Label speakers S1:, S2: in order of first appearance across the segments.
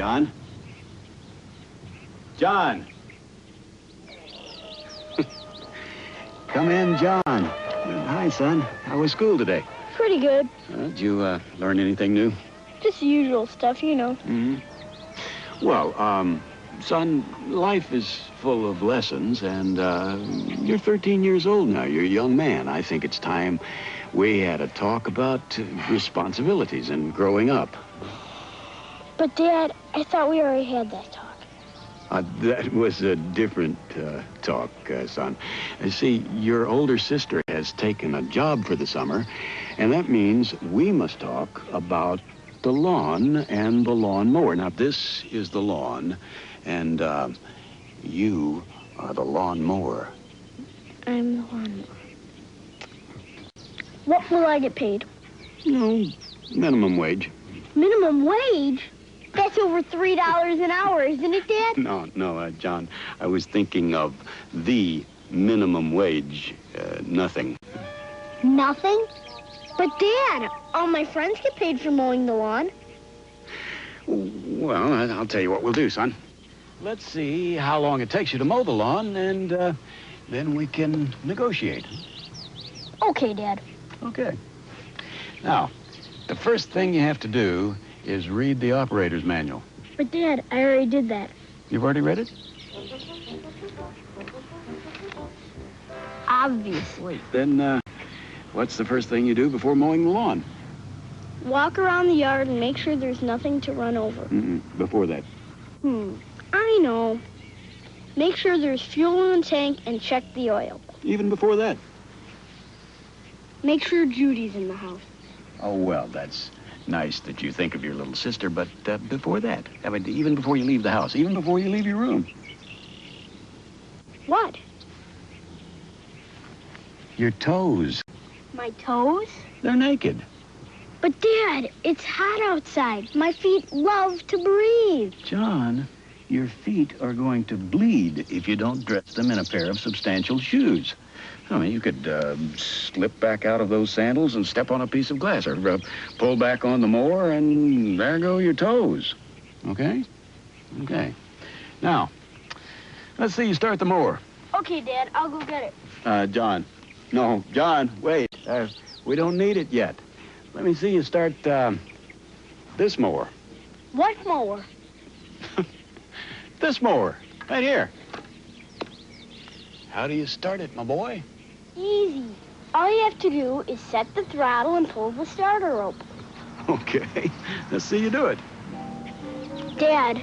S1: John? John! Come in, John. Hi, son. How was school today?
S2: Pretty good.
S1: Did you learn anything new?
S2: Just the usual stuff, you know.
S1: Mm-hmm. Well, son, life is full of lessons, and you're 13 years old now. You're a young man. I think it's time we had a talk about responsibilities and growing up.
S2: But, Dad, I thought we already had that talk.
S1: That was a different talk, son. See, your older sister has taken a job for the summer, and that means we must talk about the lawn and the lawn mower. Now, this is the lawn, and you are the lawn mower.
S2: I'm the lawn mower. What will I get paid?
S1: No, minimum wage.
S2: Minimum wage? That's over $3 an hour, isn't it, Dad?
S1: No, John. I was thinking of the minimum wage, nothing.
S2: Nothing? But, Dad, all my friends get paid for mowing the lawn.
S1: Well, I'll tell you what we'll do, son. Let's see how long it takes you to mow the lawn, and then we can negotiate.
S2: Okay, Dad.
S1: Okay. Now, the first thing you have to do is read the operator's manual.
S2: But, Dad, I already did that.
S1: You've already read it?
S2: Obviously.
S1: Then, what's the first thing you do before mowing the lawn?
S2: Walk around the yard and make sure there's nothing to run over.
S1: Before that.
S2: I know. Make sure there's fuel in the tank and check the oil.
S1: Even before that?
S2: Make sure Judy's in the house.
S1: Oh, well, that's nice that you think of your little sister, but before that, I mean, even before you leave the house, even before you leave your room.
S2: What?
S1: Your toes.
S2: My toes?
S1: They're naked.
S2: But, Dad, it's hot outside. My feet love to breathe.
S1: John, your feet are going to bleed if you don't dress them in a pair of substantial shoes. I mean, you could slip back out of those sandals and step on a piece of glass, or pull back on the mower, and there go your toes. Okay? Okay. Now, let's see you start the mower.
S2: Okay, Dad, I'll go get it.
S1: John. No, John, wait. We don't need it yet. Let me see you start this mower.
S2: What mower?
S1: This mower, right here. How do you start it, my boy?
S2: Easy. All you have to do is set the throttle and pull the starter rope.
S1: Okay, let's see you do it.
S2: Dad,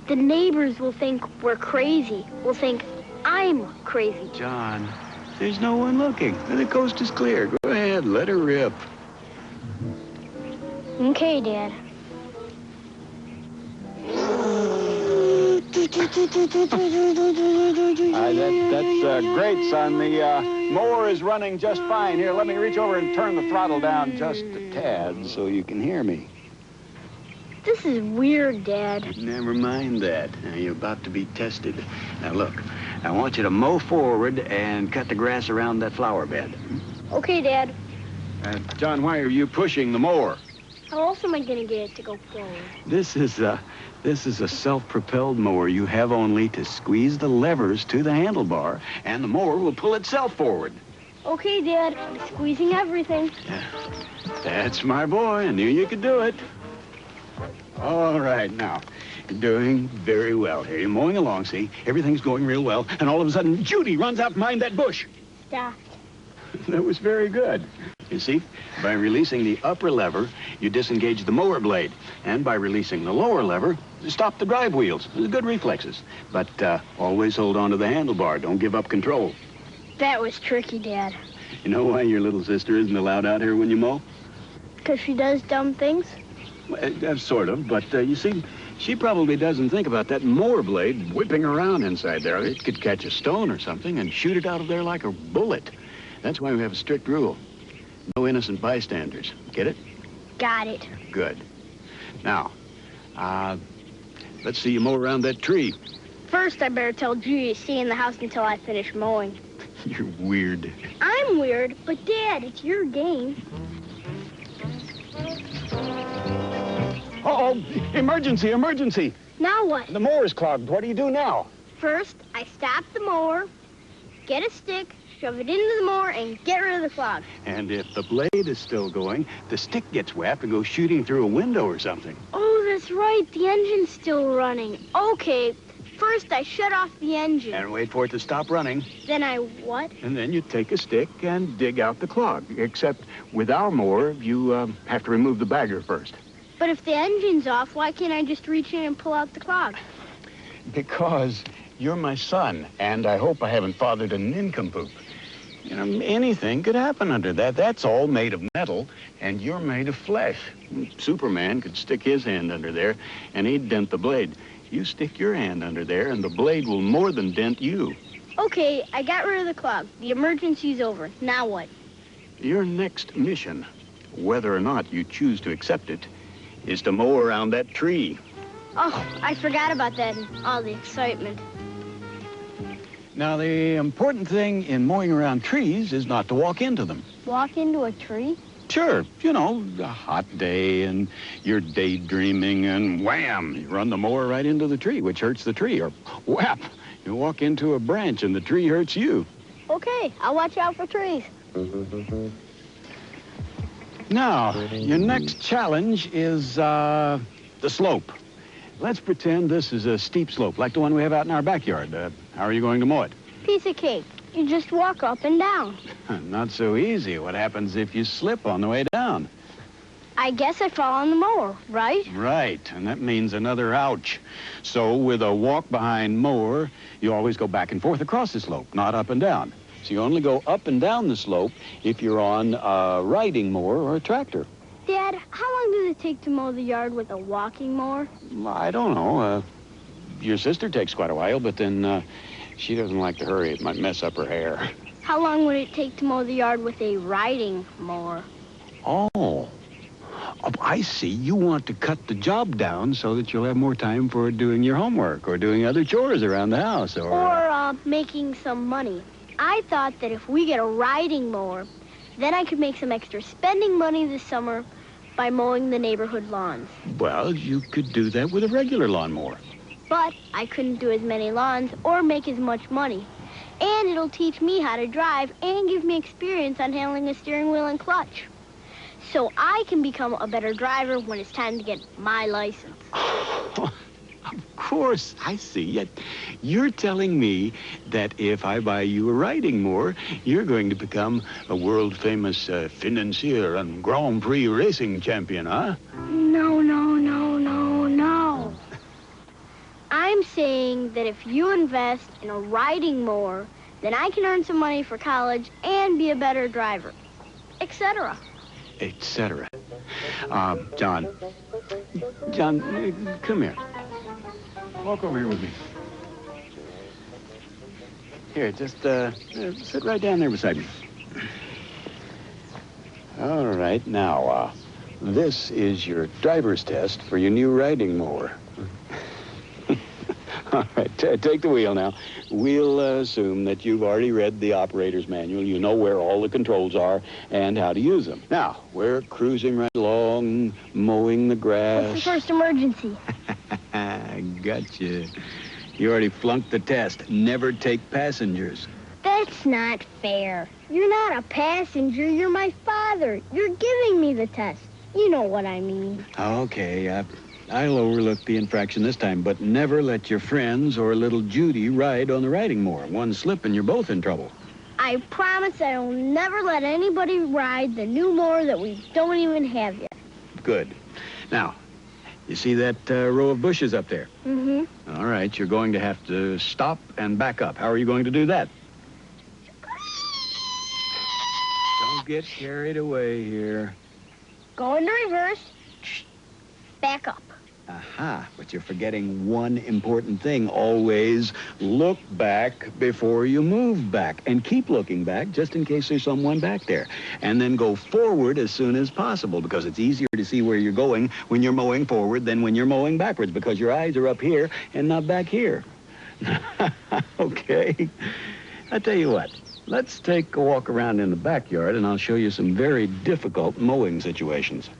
S2: the neighbors will think we're crazy. Will think I'm crazy.
S1: John, there's no one looking. The coast is clear. Go ahead, let her rip.
S2: Okay, Dad.
S1: That's great, son. The mower is running just fine. Here, let me reach over and turn the throttle down just a tad so you can hear me.
S2: This is weird, Dad.
S1: Never mind that. Now, you're about to be tested. Now, look, I want you to mow forward and cut the grass around that flower bed.
S2: Okay, Dad.
S1: John, why are you pushing the mower?
S2: How else am I going to get it to go forward?
S1: This is a self-propelled mower. You have only to squeeze the levers to the handlebar, and the mower will pull itself forward.
S2: Okay, Dad. I'm squeezing everything.
S1: Yeah. That's my boy. I knew you could do it. All right, now, you're doing very well here. You're mowing along, see? Everything's going real well, and all of a sudden, Judy runs out behind that bush.
S2: Stop.
S1: That was very good. You see, by releasing the upper lever, you disengage the mower blade. And by releasing the lower lever, you stop the drive wheels. Good reflexes. But always hold on to the handlebar. Don't give up control.
S2: That was tricky, Dad.
S1: You know why your little sister isn't allowed out here when you mow?
S2: Because she does dumb things?
S1: Well, sort of, but you see, she probably doesn't think about that mower blade whipping around inside there. It could catch a stone or something and shoot it out of there like a bullet. That's why we have a strict rule. No innocent bystanders. Get it?
S2: Got it.
S1: Good. Now, let's see you mow around that tree.
S2: First, I better tell Judy to stay in the house until I finish mowing.
S1: You're weird.
S2: I'm weird, but Dad, it's your game.
S1: Uh-oh. Oh, emergency, emergency.
S2: Now what?
S1: The mower's clogged. What do you do now?
S2: First, I stop the mower, get a stick, shove it into the mower, and get rid of the clog.
S1: And if the blade is still going, the stick gets wet and goes shooting through a window or something.
S2: Oh, that's right. The engine's still running. Okay. First, I shut off the engine.
S1: And wait for it to stop running.
S2: Then I what?
S1: And then you take a stick and dig out the clog. Except with our mower, you have to remove the bagger first.
S2: But if the engine's off, why can't I just reach in and pull out the clog?
S1: Because you're my son, and I hope I haven't fathered a nincompoop. You know, anything could happen under that. That's all made of metal, and you're made of flesh. Superman could stick his hand under there, and he'd dent the blade. You stick your hand under there, and the blade will more than dent you.
S2: Okay, I got rid of the clog. The emergency's over. Now what?
S1: Your next mission, whether or not you choose to accept it, is to mow around that tree.
S2: Oh, I forgot about that in all the excitement.
S1: Now, the important thing in mowing around trees is not to walk into them.
S2: Walk into a tree?
S1: Sure, you know, a hot day and you're daydreaming and wham, you run the mower right into the tree, which hurts the tree, or whap, you walk into a branch and the tree hurts you.
S2: Okay, I'll watch out for trees.
S1: Now, your next challenge is the slope. Let's pretend this is a steep slope, like the one we have out in our backyard. How are you going to mow it?
S2: Piece of cake. You just walk up and down.
S1: Not so easy. What happens if you slip on the way down?
S2: I guess I fall on the mower, right?
S1: Right, and that means another ouch. So with a walk-behind mower, you always go back and forth across the slope, not up and down. So you only go up and down the slope if you're on a riding mower or a tractor.
S2: Dad, how long does it take to mow the yard with a walking mower?
S1: I don't know. Your sister takes quite a while, but then she doesn't like to hurry. It might mess up her hair.
S2: How long would it take to mow the yard with a riding mower?
S1: Oh, I see. You want to cut the job down so that you'll have more time for doing your homework or doing other chores around the house
S2: Or making some money. I thought that if we get a riding mower, then I could make some extra spending money this summer by mowing the neighborhood lawns.
S1: Well, you could do that with a regular lawnmower.
S2: But I couldn't do as many lawns or make as much money. And it'll teach me how to drive and give me experience on handling a steering wheel and clutch. So I can become a better driver when it's time to get my license.
S1: Of course, I see. Yet you're telling me that if I buy you a riding mower, you're going to become a world-famous financier and Grand Prix racing champion, huh?
S2: No, no, no, no, no. I'm saying that if you invest in a riding mower, then I can earn some money for college and be a better driver, etc.
S1: Etc. John, come here. Walk over here with me. Here, just sit right down there beside me. All right, now, this is your driver's test for your new riding mower. All right, take the wheel now. We'll assume that you've already read the operator's manual. You know where all the controls are and how to use them. Now, we're cruising right along, mowing the grass.
S2: What's the first emergency?
S1: Gotcha. You already flunked the test. Never take passengers.
S2: That's not fair. You're not a passenger. You're my father. You're giving me the test. You know what I mean.
S1: Okay, I'll overlook the infraction this time, but never let your friends or little Judy ride on the riding mower. One slip and you're both in trouble.
S2: I promise I'll never let anybody ride the new mower that we don't even have yet.
S1: Good. Now, you see that row of bushes up there?
S2: Mm-hmm.
S1: All right, you're going to have to stop and back up. How are you going to do that? Don't get carried away here.
S2: Go into reverse. Back up.
S1: Aha, but you're forgetting one important thing. Always look back before you move back. And keep looking back just in case there's someone back there. And then go forward as soon as possible, because it's easier to see where you're going when you're mowing forward than when you're mowing backwards, because your eyes are up here and not back here. Okay. I tell you what, let's take a walk around in the backyard and I'll show you some very difficult mowing situations.